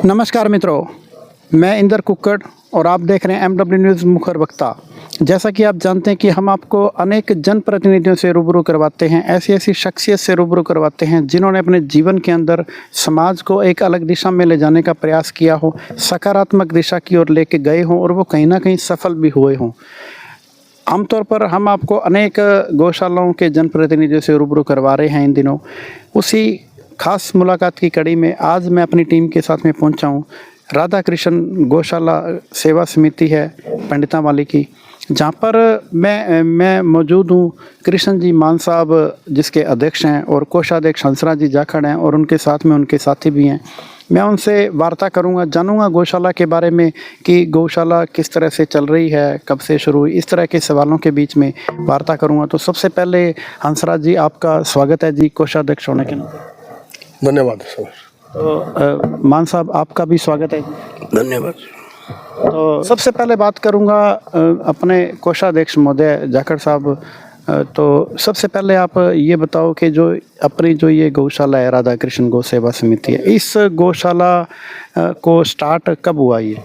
नमस्कार मित्रों, मैं इंदर कुक्कड़ और आप देख रहे हैं MW न्यूज़ मुखर वक्ता। जैसा कि आप जानते हैं कि हम आपको अनेक जनप्रतिनिधियों से रूबरू करवाते हैं, ऐसी शख्सियत से रूबरू करवाते हैं जिन्होंने अपने जीवन के अंदर समाज को एक अलग दिशा में ले जाने का प्रयास किया हो, सकारात्मक दिशा की ओर लेके गए हों और वो कहीं ना कहीं सफल भी हुए हों। आमतौर पर हम आपको अनेक गौशालाओं के जनप्रतिनिधियों से रूबरू करवा रहे हैं इन दिनों। उसी खास मुलाकात की कड़ी में आज मैं अपनी टीम के साथ में पहुंचा हूं। राधा कृष्ण गौशाला सेवा समिति है पंडितावाली की, जहां पर मैं मौजूद हूं। कृष्ण जी मान साहब जिसके अध्यक्ष हैं और कोषाध्यक्ष हंसराज जी जाखड़ हैं और उनके साथ में उनके साथी भी हैं। मैं उनसे वार्ता करूंगा, जानूंगा गौशाला के बारे में कि गौशाला किस तरह से चल रही है, कब से शुरू हुई, इस तरह के सवालों के बीच में वार्ता करूंगा। तो सबसे पहले हंसराज जी, आपका स्वागत है जी कोषाध्यक्ष होने के नाते। धन्यवाद सर। तो मान साहब आपका भी स्वागत है। धन्यवाद। तो सबसे पहले बात करूंगा अपने कोषाध्यक्ष महोदय जाखड़ साहब। तो सबसे पहले आप ये बताओ कि जो अपनी जो ये गौशाला है राधा कृष्ण गौ सेवा समिति है, इस गौशाला को स्टार्ट कब हुआ ये?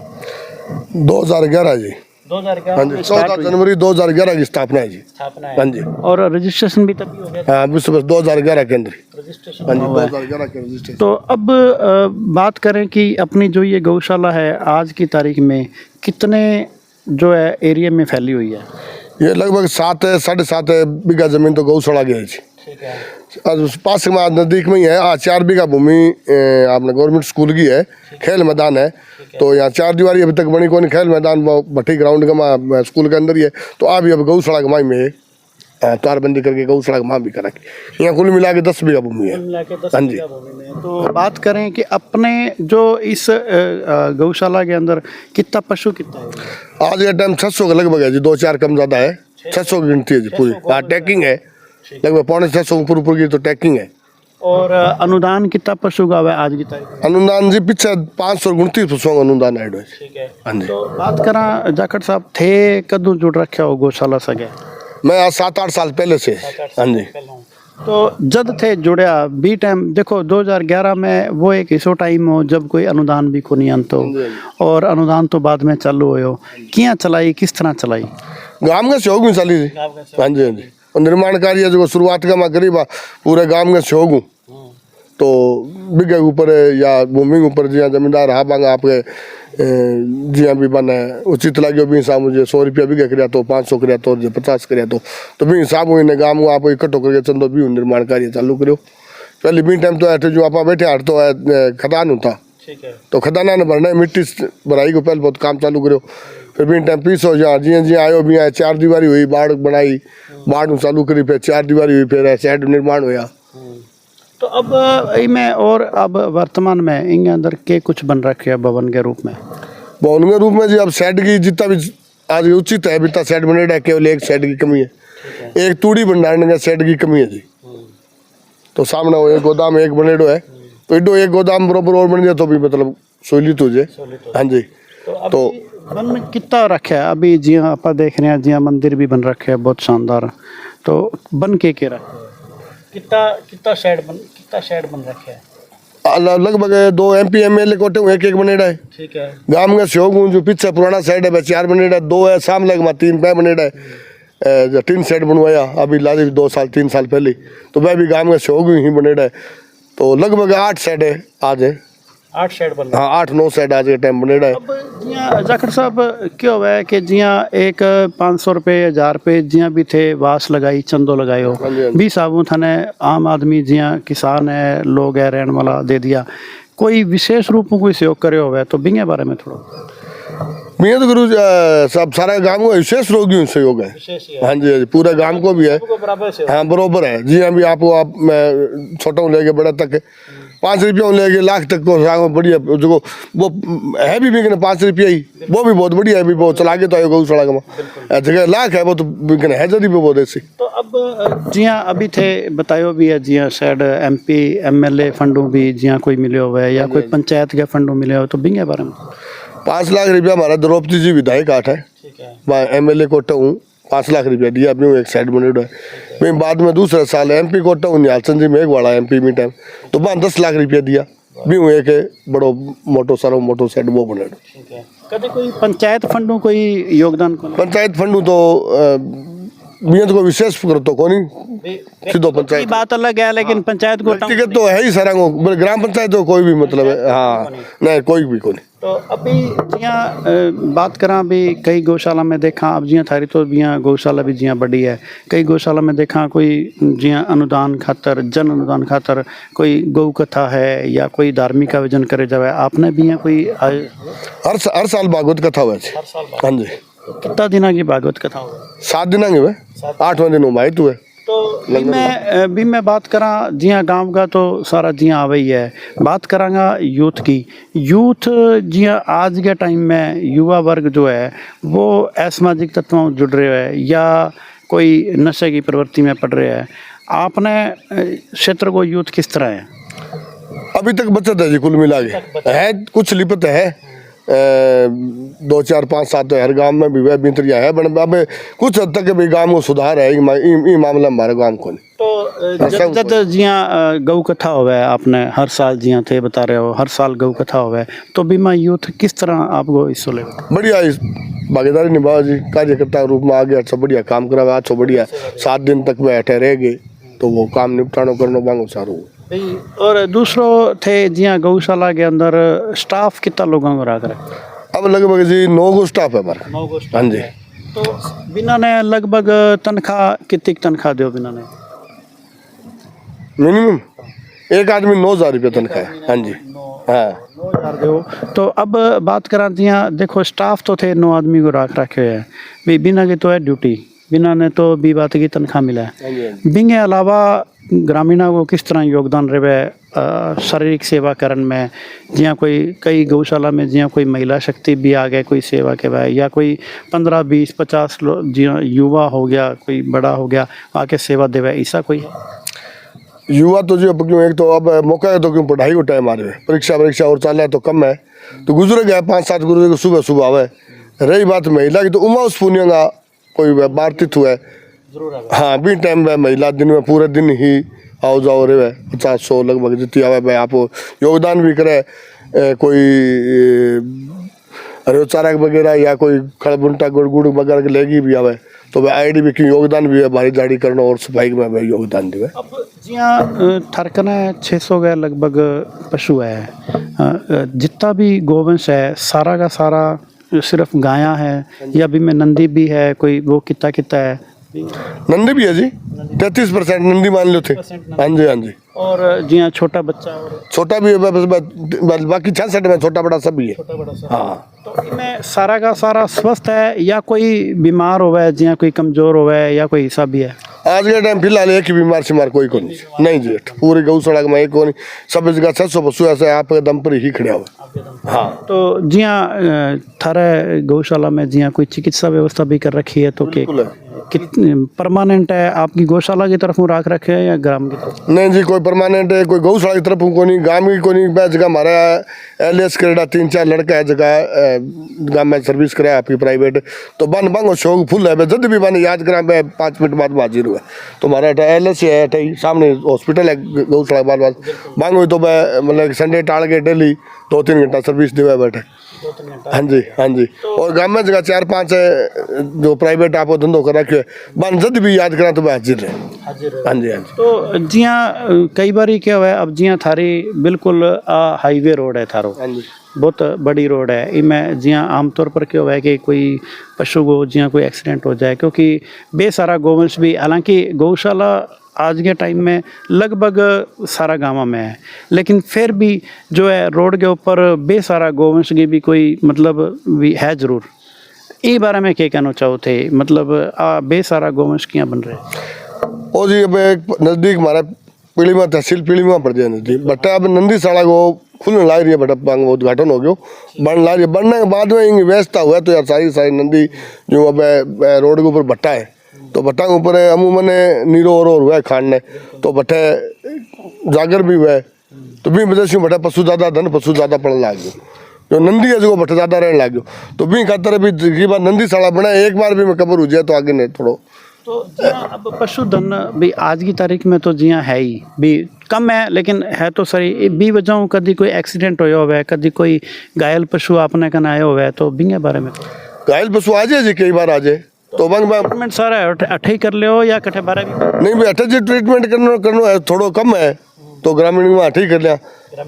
2011 जी। 2011 हाँ जी, 14 जनवरी 2011 की स्थापना है जी। स्थापना है। हाँ जी। और रजिस्ट्रेशन भी तभी हो गया था? हाँ, विश्व 2011 के अंदर रजिस्ट्रेशन हाँ जी, हुआ है। 2011 के रजिस्ट्रेशन। तो अब बात करें कि अपनी जो ये गौशाला है आज की तारीख में कितने जो है एरिया में फैली हुई है? ये लगभग 7.5 बीघा जमीन तो गौशाला की है जी। ठीक है। पास में नजदीक में ही है। 4 बीघा भूमि आपने गवर्नमेंट स्कूल की है, खेल मैदान है। तो यहाँ 4 दीवारी अभी तक बनी कौन, खेल मैदान वो भट्टी ग्राउंड का स्कूल के अंदर ही है। तो अभी अब गौशाला के माई में है तारबंदी करके गौशाला के माँ भी करा के यहाँ कुल मिला के 10 बीघा भूमि है। हाँ जी। तो बात करें कि अपने जो इस गौशाला के अंदर कितना पशु कितना है? आज के टाइम 600 का लगभग है जी, 2-4 कम ज्यादा है। 600 की गिनती है जी पूरी। हाँ, टैकिंग है लगभग 650 ऊपर की तो टैकिंग है। और अनुदान कितना पशु का है आज की तारीख? अनुदान जी पीछे 529 पशुओं का अनुदान है। ठीक है। हाँ जी। तो बात करा जाखड़ साहब थे कदू जुड़ रखे हो गौशाला सके? मैं आज 7-8 साल पहले से। हाँ जी। तो जब थे जुड़िया बी टाइम देखो 2011 में वो एक ऐसा टाइम हो जब कोई अनुदान भी को नहीं आनतो और अनुदान तो बाद में चालू हो किया चलाई, किस तरह चलाई? गांव के सहयोग में चली जी। हाँ जी। हाँ जी। और निर्माण कार्य जो शुरुआत का मैं करीब पूरे गांव के सहयोग हूँ। तो बिगे ऊपर या भूमि ऊपर जिया जमींदार हाँ बांगा आपके जिया भी बने उचित लगे भी हिसाब मुझे 100 रुपया बिगे कराया तो 500 कराया तो 50 कराया तो भी हिसाब हुई ने गाँव आप इकट्ठो करके चंदो भी निर्माण कार्य चालू करो। पहले भी टाइम तो जो आप बैठे हाट तो खदान होता। तो खदाना ने भरना मिट्टी भराई को पहले बहुत काम चालू करो। फिर भी टाइम पीसो जहाँ जिया जिया आयो भी आए 4 दीवारी हुई, बाढ़ बनाई, बाढ़ चालू करी, फिर 4 दीवारी हुई, फिर शेड निर्माण हुआ। तो अब इनमें और अब वर्तमान में इनके अंदर के कुछ बन रखे हैं भवन के रूप में? भवन के रूप में जी अब शेड की जितना भी आज उचित है बिता शेड बनेड़ा है, केवल एक शेड की कमी है। एक तूड़ी भंडारण का शेड की कमी है जी। तो सामने वो एक गोदाम एक बनेड़ो है, तो एडो एक गोदाम बरोबर और बन जाए तो भी मतलब सहूलियत हो जाए। हाँ जी। तो बन कितना रखे है अभी जी आप देख रहे हैं, जी मंदिर भी बन रखे है बहुत शानदार। तो बन के रखे कितना शेड बन रखे है? लगभग 2 MP MLA कोटे हुए, एक बनेड़ा है। ठीक है। गांव में सहयोग हूँ जो पीछे पुराना शेड है 4 बनेड़ा, 2 है सामने लग 3 पे बनेड़ा है। 3 शेड बनवाया अभी लादे 2 साल 3 साल पहले, तो वह भी गांव में सहयोग ही बनेड़ा है। तो लगभग 8 शेड है आज है। 8 शेड बन। हाँ, 8-9 शेड आज के टाइम बनेड़ा है। अब जिया जाखड़ साहब क्या हुआ है कि जिया एक 500 रुपये 1000 रुपये जिया भी थे वास लगाई चंदो लगायो भी साबू थाने आम आदमी जिया किसान है लोग है रहने वाला दे दिया, कोई विशेष रूप में कोई सहयोग करे हुआ है तो बिंगे बारे में थोड़ा? मियाँ तो गुरु सब सारा गांव को विशेष रोगी सहयोग है। हाँ जी, पूरे गांव को भी है। हाँ बरोबर है जी। अभी आप मैं छोटा लेके बड़ा तक 5 रुपया लेके लाख तक को बढ़िया जो वो है भी बिकने 5 रुपया ही, वो भी बहुत बढ़िया है। भी वो चला के तो आयो गौशाला का जगह लाख है वो तो बिकने है जरी भी बहुत ऐसी। तो अब जिया अभी थे बतायो भी है जिया शायद MP MLA फंडों भी जिया कोई मिले हुए है या कोई पंचायत के फंडों मिले हो तो बिंगे बारे में? 5 लाख रुपया हमारा द्रौपदी जी विधायक आठ है। मैं MLA कोटा हूँ, 5 लाख रुपया दिया अभी एक साइड बनेड़ा है। मैं बाद में दूसरा साल MP कोटा हूँ निहालचंद जी में एक वाला MP में टाइम तो वहाँ 10 लाख रुपया दिया। भी हूँ एक बड़ो मोटो सारो मोटो सेट वो बने। कभी कोई पंचायत फंडों कोई योगदान को पंचायत फंडू तो बियत को विशेष करो तो कोनी सीधो की पंचायत बात अलग है, लेकिन पंचायत को व्यक्तिगत तो है ही सारा ग्राम पंचायत तो कोई भी मतलब है हाँ नहीं कोई भी कोनी। तो अभी जियां बात करा भी कई गौशाला में देखा अब जियां थारी तो जियां गौशाला भी जियां बड़ी है, कई गौशाला में देखा कोई जियां अनुदान खातर जन अनुदान खातर कोई गौ कथा है या कोई धार्मिक आयोजन करे जावे, आपने भी यहाँ कोई हर साल भागवत कथा हुआ हाँ जी। कितना दिना की भागवत कथा हुआ? 7 दिन की वह 8वां दिन उमायत हुए। तो भी मैं बात करा जियां गांव का तो सारा जियां आवे ही है, बात करांगा यूथ की। यूथ जियां आज के टाइम में युवा वर्ग जो है वो असामाजिक तत्वों में जुड़ रहे है या कोई नशे की प्रवृत्ति में पड़ रहे है, आपने क्षेत्र को यूथ किस तरह है? अभी तक बचत है जी कुल मिला के है कुछ लिपत है 2 4 5 7 हर गांव में भी वह बिंतरिया है बन अब कुछ हद तक भी गांव में सुधार है ई मामला हमारे गांव को। तो जब जियां गौ कथा होवे आपने हर साल जियां थे बता रहे हो हर साल गौ कथा होवे तो बीमा यूथ किस तरह आपको हिस्सों ले बढ़िया इस भागीदारी निभाओ जी कार्यकर्ता रूप में आगे अच्छा बढ़िया काम करा अच्छा बढ़िया 7 दिन तक बैठे रह गए तो वो काम निपटानो करनो मांगो सारो। और दूसरो थे जियां गौशाला के अंदर स्टाफ कितना लोगों को रख रहे? अब लगभग जी 9 गो स्टाफ है हमारा। 9 गो हाँ जी। तो बिना ने लगभग तनख्वाह कितनी तनख्वाह दो बिना ने? मिनिमम एक आदमी 9,000 रुपये तनख्वाह है हाँ जी हाँ 9,000 दो। तो अब बात करा दिया देखो स्टाफ तो थे 9 आदमी को रख रखे है भी बिना की तो है ड्यूटी बिना ने तो बी बात की तनख्वाह मिला है। बिंगे अलावा ग्रामीणों को किस तरह योगदान रहे शारीरिक सेवा करने में जियां कोई कई गौशाला में जियां कोई महिला शक्ति भी आ गए कोई सेवा के भाई या कोई 15 20 50 जियां युवा हो गया कोई बड़ा हो गया आके सेवा देवे ऐसा कोई युवा तो जी अब क्यों एक तो अब मौका है तो क्यों पढ़ाई को टाइम आ रहे है परीक्षा और चल रहा तो कम है तो गुजर गया 5-7 गुजरे को सुबह आवे। रही बात महिला की तो उमा उस पुण्य का कोई बारतित हुआ है हाँ भी टाइम में महिला दिन में पूरे दिन ही आओ जाओ रहे 50-100 लगभग जितनी आवे भाई आप योगदान भी करे कोई हरे चारा वगैरह या कोई खड़बुंटा गुड़ वगैरह लेगी भी आवे तो भाई आईडी भी क्यों योगदान भी है भारी झाड़ी करना और सफाई में भाई योगदान दिवे। अब जियां थरकना 600 के लगभग पशु है जितना भी गोवंश है सारा का सारा सिर्फ गाया है या भी में नंदी भी है कोई वो कितना है? नंदी भी है जी 33% नंदी मान लो थे हाँ जी हाँ जी। और जियां छोटा बच्चा और छोटा भी है बस बाकी 66 में छोटा बड़ा सब भी है हाँ। तो इनमें सारा का सारा स्वस्थ है या कोई बीमार होवे है जियां कोई कमजोर होवे है या कोई ऐसा भी है? आज के टाइम फिलहाल एक ही बीमार शिमार कोई को नहीं जी पूरी गौशाला में एक को नहीं सब जगह 600 पशु ऐसे आप दम पर ही खड़े हुए हाँ। तो जियां थारे गौशाला में जियां कोई चिकित्सा व्यवस्था भी कर रखी है तो कितनी परमानेंट है आपकी गौशाला की तरफ राख रखे है या ग्राम की तरफ? नहीं जी कोई परमानेंट है कोई गौशाला की तरफ को नहीं गांव की को नहीं जगह हमारा LS करेड़ा 3-4 लड़का है जगह गांव में सर्विस करे आपकी प्राइवेट तो बन बांगो शौक फुल है जब भी बन याद करा मैं 5 मिनट बाद हाजिर हुआ तो हमारा LS है सामने हॉस्पिटल है गौशाला के बाद बांगो तो मैं मतलब संडे टाल के डेली 2-3 घंटा सर्विस देवा बैठे हाँ जी हाँ जी। और गांव में जगह 4-5 है जो प्राइवेट आप धंधो कर रखे बन जब भी याद करा तो मैं हाजिर रहे हाँ जी हाँ जी। तो जियां कई बार क्या हुआ है अब जियां थारी बिल्कुल हाईवे रोड है थारो बहुत बड़ी रोड है इनमें जियां आमतौर पर क्या हुआ है कि कोई पशु को जियां कोई एक्सीडेंट हो जाए क्योंकि बेसारा गोवंश भी हालांकि गौशाला आज के टाइम में लगभग सारा गाँव में है लेकिन फिर भी जो है रोड के ऊपर बेसारा गोवंश की भी कोई मतलब भी है जरूर ये बारे में क्या कहना चाहो थे मतलब बेसारा गोवंश क्या बन रहे ओ जी अब एक नज़दीक हमारा पीढ़ी में तहसील पीढ़ी में पड़ जाए नजदीक बट्टा अब नंदी साड़ा को खुलने ला रही है बटा पांग उद्घाटन हो गया बन ला रही है बनने के बाद में इंग व्यवस्था हुआ तो यार सारी नंदी जो अब रोड के ऊपर भट्टा है तो भट्टा के ऊपर अमूमन नीरो और हुआ है खाने तो भट्टे जागर भी हुआ है तो भी वजह से भट्टा पशु ज़्यादा धन पशु ज़्यादा पड़ने लग गयो जो नंदी है जो भट्टा ज़्यादा रहने लग गयो तो भी खातर भी बार नंदी साड़ा बना एक बार भी मैं कबर हो जाए तो आगे नहीं थोड़ो तो जी हाँ, अब पशुधन भी आज की तारीख में तो जी हाँ है ही भी कम है, लेकिन है तो सही भी वजहों कभी कोई एक्सीडेंट होया हुआ है, कभी कोई घायल पशु आपने कन आया हुआ है, तो बिंगे बारे में घायल पशु आ जाए जी, कई बार आ जाए तो बंग ट्रीटमेंट सारा अठे ही कर ले हो या कठे बारे भी नहीं भाई, अठे जी ट्रीटमेंट करनो है थोड़ो कम है तो ग्रामीण में अठे ही कर लिया।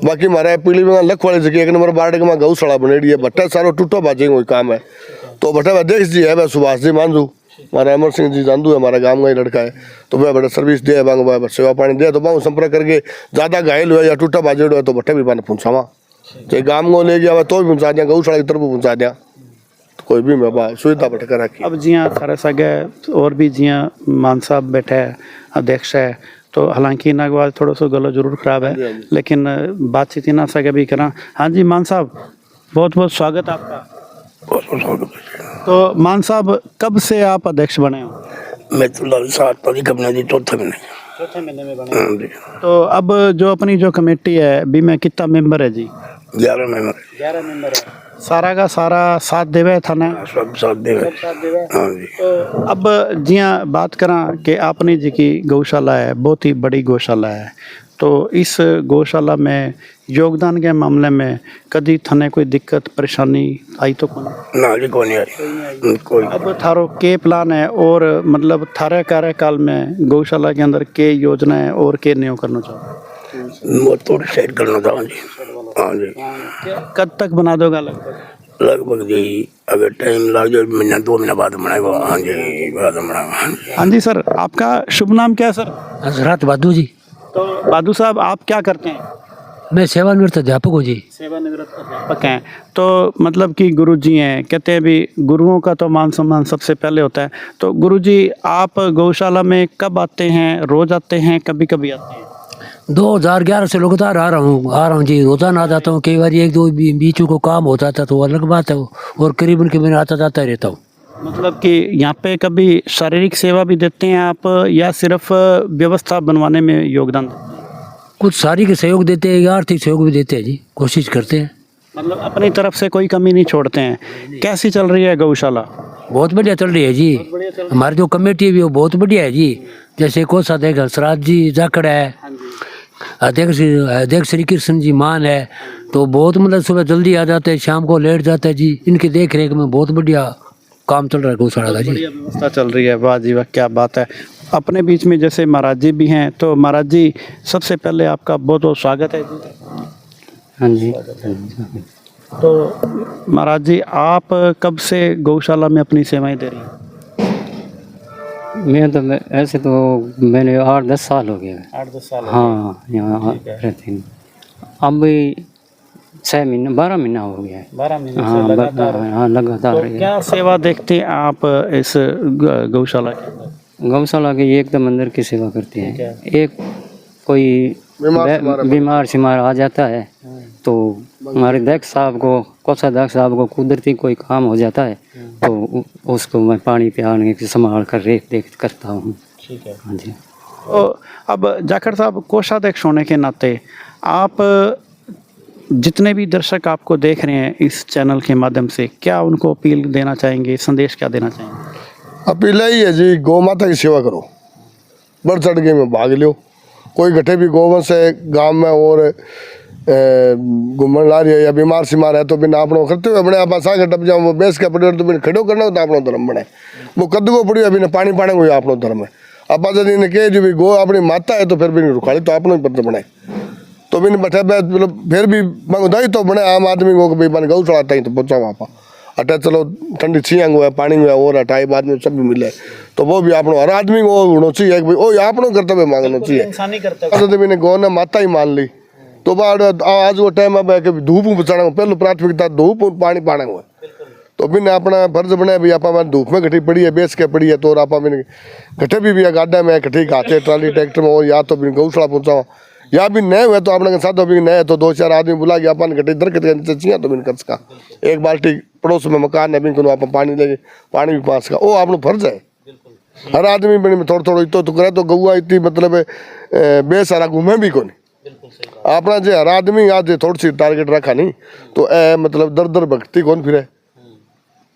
बाकी हमारा पीली में लख वाली जगह एक नंबर बारडे में गौशाला बनेड़ी है, भट्टा सारो टूटो बाजे कोई काम है। तो भट्टा अध्यक्ष जी है, वह सुभाष जी मांझू, हमारा अमर सिंह जी जानदू है, हमारा गांव का ही लड़का है, तो वह बड़ा सर्विस दे बांग सेवा पानी दे, तो बांग संपर्क करके ज्यादा घायल हुआ या टूटा बाजेड़ो है तो भट्टा भी पानी पहुंचावा, चाहे गाँव को ले गया तो भी पहुंचा दिया, गौशाला की तरफ पहुंचा दिया, कोई भी मैं सुविधा भटका रखी। अब जी हाँ सारे सगे और भी जी हाँ मान साहब बैठे है, अध्यक्ष है, तो हालांकि इन्होंने आवाज थोड़ा सा गला जरूर खराब है, लेकिन बातचीत इना सके भी करा। हाँ जी मान साहब, बहुत बहुत स्वागत आपका। तो मान साहब, कब से आप अध्यक्ष बने हो? मैं तो लाल साथ पदी कब दी चौथे महीने चौथे महीने में बने। तो अब जो अपनी जो कमेटी है बी में कितना मेंबर है जी? 11 मेंबर 11 मेंबर है। सारा का सारा साथ देवे था ना? सब साथ देवे। हाँ जी। तो अब जिया बात करा कि आपने जी की गौशाला है, बहुत ही बड़ी गौशाला है, तो इस गौशाला में योगदान के मामले में कभी थने कोई दिक्कत परेशानी आई तो कौन? ना जी कोई नहीं आई कोई। अब थारो के प्लान है और मतलब थारे कार्यकाल में गौशाला के अंदर के योजना है और के नहीं करना चाहो? वो थोड़ी साइड करना था जी। हाँ जी। कब तक बना दोगा लगभग जी, अगर टाइम लग जाए महीना 2 महीना बाद बनाएगा। हाँ जी बाद बनाएगा। हाँ जी सर, आपका शुभ नाम क्या है सर? हजरत बादू जी। तो बादू साहब आप क्या करते हैं? मैं सेवानिवृत्त अध्यापक हूँ जी। सेवानिवृत्त अध्यापक हैं, तो मतलब कि गुरु जी हैं, कहते हैं भी गुरुओं का तो मान सम्मान सबसे पहले होता है, तो गुरु जी आप गौशाला में कब आते हैं? रोज आते हैं, कभी कभी आते हैं? 2011 से लगातार आ रहा हूँ जी, रोजाना आ जाता हूँ, कई बार एक दो बीचों को काम होता था तो अलग बात है, और करीबन के मैं आता जाता रहता हूँ। मतलब कि यहाँ पे कभी शारीरिक सेवा भी देते हैं आप या सिर्फ व्यवस्था बनवाने में योगदान देते हैं? कुछ शारीरिक सहयोग देते हैं या आर्थिक सहयोग भी देते हैं जी, कोशिश करते हैं। मतलब अपनी तरफ से कोई कमी नहीं छोड़ते हैं। कैसी चल रही है गौशाला? बहुत बढ़िया चल रही है जी, हमारी जो कमेटी है भी वो बहुत बढ़िया है जी। जैसे कोषाध्यक्ष हंसराज जी जाखड़ है, अध्यक्ष श्री कृष्ण जी मान है, तो बहुत मतलब सुबह जल्दी आ जाते हैं, शाम को लेट जाते हैं जी। इनकी देख रेख में बहुत बढ़िया काम चल रहा है गौशाला का जी। व्यवस्था चल रही है, वाह जी वाह, क्या बात है। अपने बीच में जैसे महाराज जी भी हैं, तो महाराज जी सबसे पहले आपका बहुत बहुत स्वागत है जी। हाँ जी। तो महाराज जी आप कब से गौशाला में अपनी सेवाएं दे रही हैं? ऐसे तो मैंने 8-10 साल हो गया। 8-10 साल। हाँ यहाँ रहते हैं। अब भी 6 महीना 12 महीना हो गया है। 12 महीने हाँ से लगातार। हाँ लगातार तो है। क्या सेवा देखते हैं आप इस गौशाला के अंदर? गौशाला के एक तो मंदिर की सेवा करते हैं, एक कोई बीमार शिमार आ जाता है तो हमारे अध्यक्ष साहब को, कोषाध्यक्ष साहब को कुदरती कोई काम हो जाता है तो उसको मैं पानी पिलाने की संभाल कर रेख देख करता हूँ। ठीक है। हाँ जी। तो अब जाखड़ साहब, कोषाध्यक्ष होने के नाते आप जितने भी दर्शक आपको देख रहे हैं इस चैनल के माध्यम से, क्या उनको अपील देना चाहेंगे, संदेश क्या देना चाहेंगे? अपील यही है जी, गौ माता की सेवा करो, बढ़ चढ़ के में भाग लो। कोई गठे भी गोवंश है गांव में और घूमन ला रही है या बीमार सिमार है तो बिना अपनों करते हुए बने आप आसान टप जाओ, वो बेस के पड़े तो बिना खड़ो करना होता अपना धर्म बने, वो कद को पड़ी अभी पानी पाने को अपना धर्म है। अब यदि ने कहे जो भी गो अपनी माता है तो फिर भी रुखाड़ी तो अपनों ही पत्र बने, तो बिन बैठे मतलब फिर भी मंगदाई तो बने आम आदमी को भाई बन गौ चढ़ाता ही तो पहुँचाओ आप अटे चलो ठंडी छियांग हुआ पानी हुआ और अटाई बाद में सब भी मिले, तो वो भी अपनों हर आदमी को होना चाहिए भाई वो अपनों कर्तव्य मांगना चाहिए। गौ ने माता ही मान ली तो बाद आज वो टाइम अब धूप बचाना पहले प्राथमिकता धूप पानी पाने हुआ, तो बिन अपना फर्ज बने भी आप धूप में घटी पड़ी है बेच के पड़ी है तो आप घटे भी गाड्डा में घटी खाते ट्राली ट्रैक्टर में हो या तो बिन गौशाला पहुँचाओ या भी नए हुए तो अपने साथ भी नए तो 2-4 आदमी बुला के अपन घटे दरकत चाहिए तो बिन कर का एक बाल्टी पड़ोस में मकान है बिन आप पानी लेके पानी भी पास का वो अपना फर्ज है। हर आदमी बिन थोड़ा थोड़ा तो करे तो गौआ इतनी मतलब बेसारा घूमे भी को नहीं अपना जो हर आदमी आज थोड़ी सी टारगेट रखा नहीं तो मतलब दर दर भक्ति कौन फिरे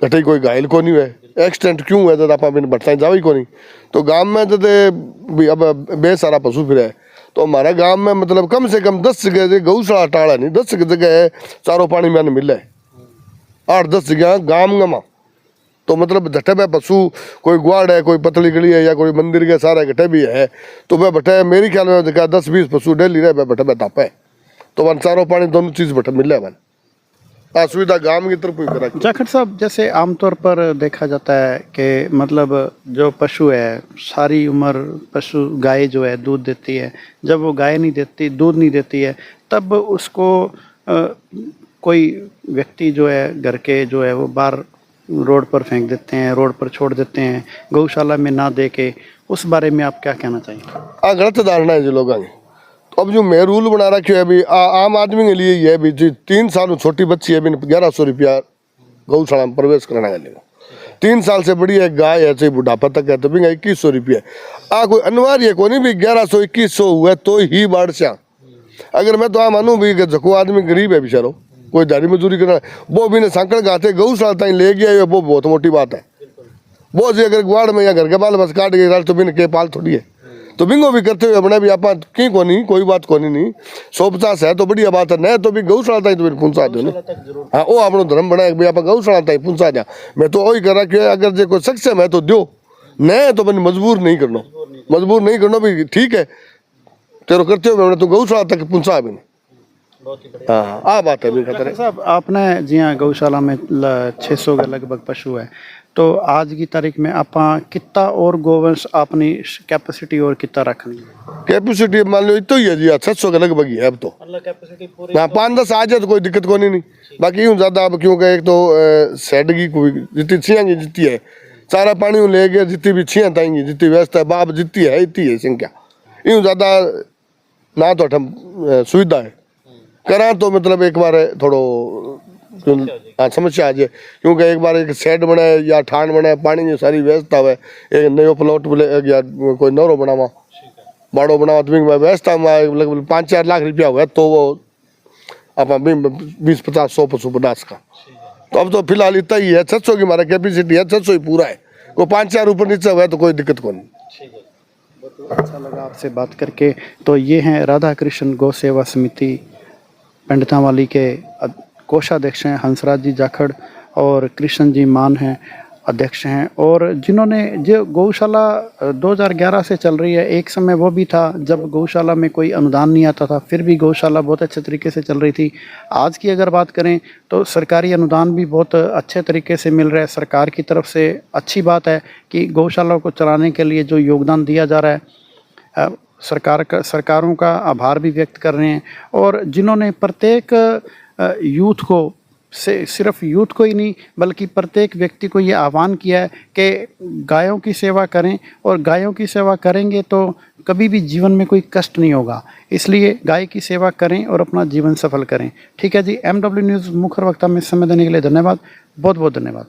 घटे कोई घायल को नहीं हुए एक्सीडेंट क्यों है जब आप भटता जाओ ही को नहीं। तो गांव में जब भी अब बे सारा पशु फिर है तो हमारा गांव में मतलब कम से कम 10 जगह गौशाला टाड़ा नहीं 10 जगह है चारों पानी में मिले 8-10 जगह गांव में। तो मतलब झटे पे पशु कोई ग्वाड़ है कोई पतली गली है या कोई मंदिर के सारे घटे भी है तो वह भटे मेरी ख्याल में जगह 10-20 पशु डेली रहे वह भटे पे तापे तो वन चारों पानी दोनों चीज भटे मिले वन असुविधा गांव की तरफ ही करा। जाखड़ साहब, जैसे आमतौर पर देखा जाता है कि मतलब जो पशु है सारी उम्र पशु गाय जो है दूध देती है, जब वो गाय नहीं देती दूध नहीं देती है तब उसको कोई व्यक्ति जो है घर के जो है वो बाहर रोड पर फेंक देते हैं, रोड पर छोड़ देते हैं, गौशाला में ना दे के। उस बारे में आप क्या कहना चाहिए? गलत धारणा है जो लोगों की। तो अब जो मैं रूल बना रखे है अभी आम आदमी के लिए ये भी जी 3 साल छोटी बच्ची है अभी 1100 रुपया गौशाला में प्रवेश कराना के लिए। 3 साल से बड़ी है गाय है चाहे बुढ़ापा तक है तो भी 2100 रुपया कोई अनिवार्य को नहीं भी 1100-2100 हुआ तो ही बाढ़ से। अगर मैं तो आ मानूँ भी जको आदमी गरीब है बेचारो कोई दाढ़ी मजदूरी करना वो भी ने सांकड़ गाते गौशाला तक ले गया वो बहुत मोटी बात है। वो जी अगर गुआड़ में या घर के बाल बस काट गए तो भी के पाल थोड़ी है तो बिंगो भी करते हुए अपने भी आप की को नहीं कोई बात को नहीं 150 है तो बढ़िया बात है नहीं तो भी गौशाला तक तो पहुंचा दो ना। हाँ वो अपना धर्म बनाए भाई आप गौशाला तक पहुंचा दिया। मैं तो वही कर रहा अगर जो कोई सक्षम है तो दो नहीं तो मैंने मजबूर नहीं करना भी ठीक है तेरो करते हुए मैंने तो गौशाला तक पहुंचा भी हाँ बात है भी खतरे। साहब, आपने जी हाँ गौशाला में 600 के लगभग पशु है तो आज की तारीख में आप कितना और गोवंश अपनी कैपेसिटी और कितना रखनी है? कैपेसिटी मान लो इतो ही है जी 600 के लगभग ही है अब तो। हाँ 5-10 आ जाए तो कोई दिक्कत को नहीं बाकी यूँ ज्यादा अब क्योंकि एक तो सेड की कोई जितनी छियाँ की जितनी है सारा पानी ले गया जितनी भी छियाँ ताएंगी जितनी व्यवस्था है बाप जितनी है इतनी है संख्या यूँ ज्यादा ना तो हम सुविधा है करा तो मतलब एक बार थोड़ो समस्या आ जाए क्योंकि एक बार एक सेट बने या ठाण बने पानी की सारी व्यवस्था है एक नयो प्लॉट या कोई नौरो बनावा बाड़ो बनावा तो व्यवस्था में लगभग 5-4 लाख रुपया हुआ तो वो आप 20-50-100 पशु बना सका। तो अब तो फिलहाल इतना ही है 600 की हमारा कैपेसिटी है 600 ही पूरा है कोई 5-4 ऊपर नीचे हुआ तो कोई दिक्कत को नहीं। अच्छा लगा आपसे बात करके। तो ये हैं राधा कृष्ण गौ सेवा समिति पंडितावाली के कोषाध्यक्ष हैं हंसराज जी जाखड़ और कृष्ण जी मान हैं अध्यक्ष हैं और जिन्होंने जो गौशाला 2011 से चल रही है। एक समय वो भी था जब गौशाला में कोई अनुदान नहीं आता था फिर भी गौशाला बहुत अच्छे तरीके से चल रही थी। आज की अगर बात करें तो सरकारी अनुदान भी बहुत अच्छे तरीके से मिल रहा है सरकार की तरफ से। अच्छी बात है कि गौशाला को चलाने के लिए जो योगदान दिया जा रहा है सरकारों का आभार भी व्यक्त कर रहे हैं और जिन्होंने प्रत्येक यूथ को से सिर्फ यूथ को ही नहीं बल्कि प्रत्येक व्यक्ति को ये आह्वान किया है कि गायों की सेवा करें और गायों की सेवा करेंगे तो कभी भी जीवन में कोई कष्ट नहीं होगा। इसलिए गाय की सेवा करें और अपना जीवन सफल करें। ठीक है जी। MW न्यूज़ मुखर वक्ता में समय देने के लिए धन्यवाद। बहुत बहुत धन्यवाद।